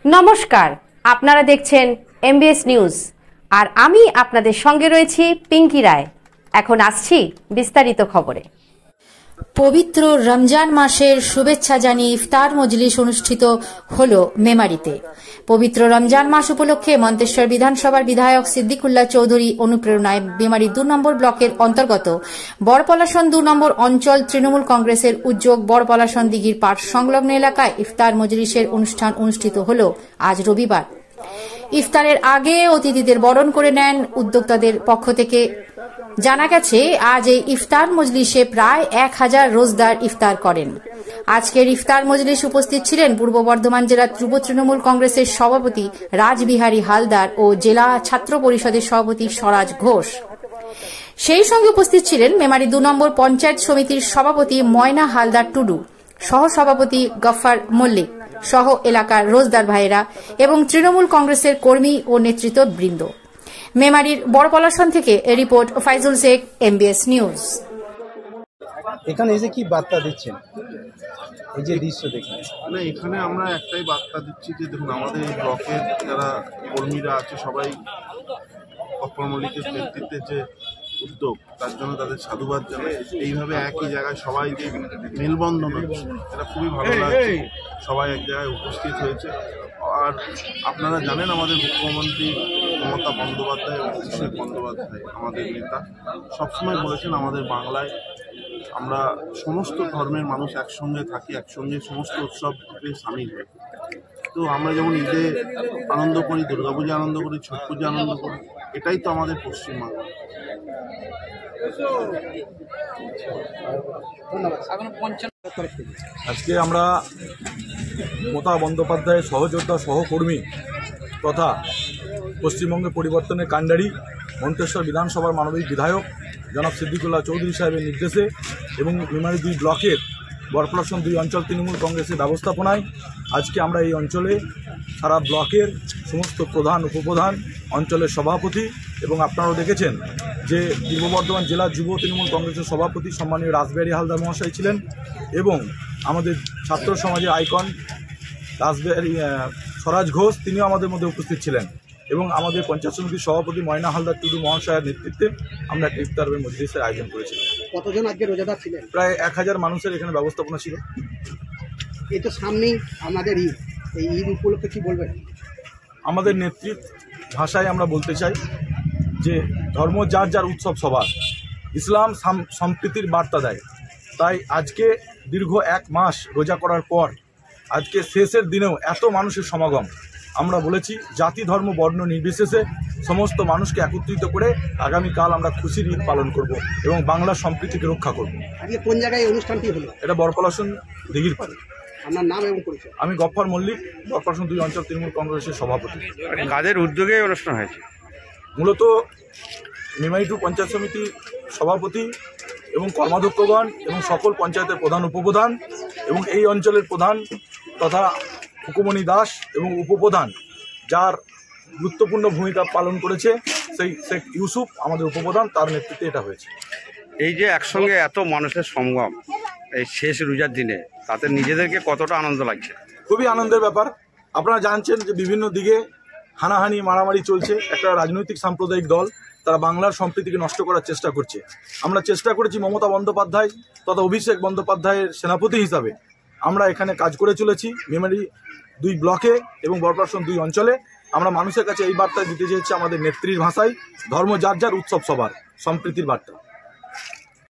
নমস্কার, আপনারা দেখছেন এমবিএস নিউজ আর আমি আপনাদের সঙ্গে রয়েছি পিঙ্কি রায়। এখন আসছি বিস্তারিত খবরে। পবিত্র রমজান মাসের শুভেচ্ছা জানিয়ে ইফতার মজলিস অনুষ্ঠিত হল মেমারিতে। পবিত্র রমজান মাস উপলক্ষে মন্তেশ্বর বিধানসভার বিধায়ক সিদ্দিকুল্লাহ চৌধুরী অনুপ্রেরণায় মেমারি ২ নম্বর ব্লকের অন্তর্গত বড়পলাশন ২ নম্বর অঞ্চল তৃণমূল কংগ্রেসের উদ্যোগ বড়পলাশন দিঘির পাড় সংলগ্ন এলাকায় ইফতার মজলিসের অনুষ্ঠান অনুষ্ঠিত হল আজ রবিবার। ইফতারের আগে অতিথিদের বরণ করে নেন উদ্যোক্তাদের পক্ষ থেকে। জানা গেছে আজ এই ইফতার মজলিসে প্রায় ১,০০০ রোজদার ইফতার করেন। আজকের ইফতার মজলিস উপস্থিত ছিলেন পূর্ব বর্ধমান জেলা যুব তৃণমূল কংগ্রেসের সভাপতি রাজবিহারী হালদার ও জেলা ছাত্র পরিষদের সভাপতি স্বরাজ ঘোষ। সেই সঙ্গে উপস্থিত ছিলেন মেমারি ২ নম্বর পঞ্চায়েত সমিতির সভাপতি ময়না হালদার টুডু, সহসভাপতি গফফার মল্লিক সহ এলাকার রোজদার ভাইয়েরা এবং তৃণমূল কংগ্রেসের কর্মী ও নেতৃত্ববৃন্দ। মেমারির বড়পলাশন থেকে report Faizul Sheikh, MBS news. এখানে এসে কি বার্তা দিচ্ছেন এই যে দৃশ্য দেখে? এখানে আমরা একটাই বার্তা দিচ্ছি যে দেখুন, আমাদের এই ব্লকের যারা কর্মীরা আছে সবাই গফফার মল্লিকের নেতৃত্বে যে উদ্যোগ, তার জন্য তাদের সাধুবাদ জানাই। এইভাবে একই জায়গায় সবাই যে মেলবন্ধন হচ্ছে, এটা খুবই ভালো লাগছে। সবাই এক জায়গায় উপস্থিত হয়েছে। আর আপনারা জানেন আমাদের মুখ্যমন্ত্রী মমতা বন্দ্যোপাধ্যায় এবং অভিষেক বন্দ্যোপাধ্যায় আমাদের নেতা সবসময় বলেছেন আমাদের বাংলায় আমরা সমস্ত ধর্মের মানুষ একসঙ্গে থাকি, একসঙ্গে সমস্ত উৎসবে সামিল হই। তো আমরা যেমন ঈদে আনন্দ করি, দুর্গাপূজা আনন্দ করি, ছট পূজা আনন্দ করি, এটাই তো আমাদের পশ্চিমবাংলা। আজকে আমরা মমতা বন্দ্যোপাধ্যায়ের সহযোদ্ধা সহকর্মী তথা পশ্চিমবঙ্গের পরিবর্তনের কাণ্ডারি মন্তেশ্বর বিধানসভার মানবিক বিধায়ক জনাব সিদ্দিকুল্লাহ চৌধুরী সাহেবের নির্দেশে এবং মেমারি ২ ব্লকের বড়পলাশন ২ অঞ্চল তৃণমূল কংগ্রেসের ব্যবস্থাপনায় আজকে আমরা এই অঞ্চলে সারা ব্লকের সমস্ত প্রধান উপপ্রধান, অঞ্চলের সভাপতি এবং আপনারাও দেখেছেন যে পূর্ব বর্ধমান জেলা যুব তৃণমূল কংগ্রেসের সভাপতি সম্মানীয় রাজবিহারী হালদার মহাশয় ছিলেন এবং আমাদের ছাত্র সমাজের আইকন স্বরাজ ঘোষ তিনিও আমাদের মধ্যে উপস্থিত ছিলেন এবং আমাদের পঞ্চায়েত সমিতির সভাপতি ময়না হালদার টুডু মহাশয়ের নেতৃত্বে আমরা একটা ইফতার মজলিসের আয়োজন করেছিলাম। কতজন আজকে রোজাদার ছিলেন? প্রায় ১,০০০ মানুষের এখানে ব্যবস্থাপনা ছিল। এই তো সামনেই আমাদের ঈদ, এই ঈদ উপলক্ষে কি বলবেন? আমাদের নেতৃত্ব ভাষায় আমরা বলতে চাই যে ধর্ম যার যার উৎসব সবার, ইসলাম সম্প্রীতির বার্তা দেয়। তাই আজকে দীর্ঘ ১ মাস রোজা করার পর আজকে শেষের দিনেও এত মানুষের সমাগম, আমরা বলেছি জাতি ধর্ম বর্ণ নির্বিশেষে সমস্ত মানুষকে একত্রিত করে আগামীকাল আমরা খুশির ঈদ পালন করব এবং বাংলার সম্প্রীতিকে রক্ষা করব। আজকে কোন জায়গায় অনুষ্ঠানটি হলো? এটা বড়পলাশন দিঘির পাড়ে। আপনার নাম এবং পরিচয়? আমি গফফার মল্লিক, বড়পলাশন ২ অঞ্চল তৃণমূল কংগ্রেসের সভাপতি। কাদের উদ্যোগে অনুষ্ঠান হয়েছে? মূলত মেমারি ২ পঞ্চায়েত সমিতি সভাপতি এবং কর্মাধ্যক্ষগণ এবং সকল পঞ্চায়েতের প্রধান উপপ্রধান এবং এই অঞ্চলের প্রধান তথা হুকুমণি দাস এবং উপপ্রধান যার গুরুত্বপূর্ণ ভূমিকা পালন করেছে সেই শেখ ইউসুফ আমাদের উপপ্রধান, তার নেতৃত্বে এটা হয়েছে। এই যে একসঙ্গে এত মানুষের সমাগম এই শেষ রোজার দিনে, তাতে নিজেদেরকে কতটা আনন্দ লাগছে? খুবই আনন্দের ব্যাপার। আপনারা জানছেন যে বিভিন্ন দিকে হানাহানি মারামারি চলছে। একটা রাজনৈতিক সাম্প্রদায়িক দল তারা বাংলার সম্প্রীতিকে নষ্ট করার চেষ্টা করছে। আমরা চেষ্টা করেছি মমতা বন্দ্যোপাধ্যায় তথা অভিষেক বন্দ্যোপাধ্যায়ের সেনাপতি হিসাবে আমরা এখানে কাজ করে চলেছি। মেমারি ২ ব্লকে এবং বড়পলাশন ২ অঞ্চলে আমরা মানুষের কাছে এই বার্তা দিতে চেয়েছি আমাদের নেত্রীর ভাষায়, ধর্ম যার যার উৎসব সবার, সম্প্রীতির বার্তা।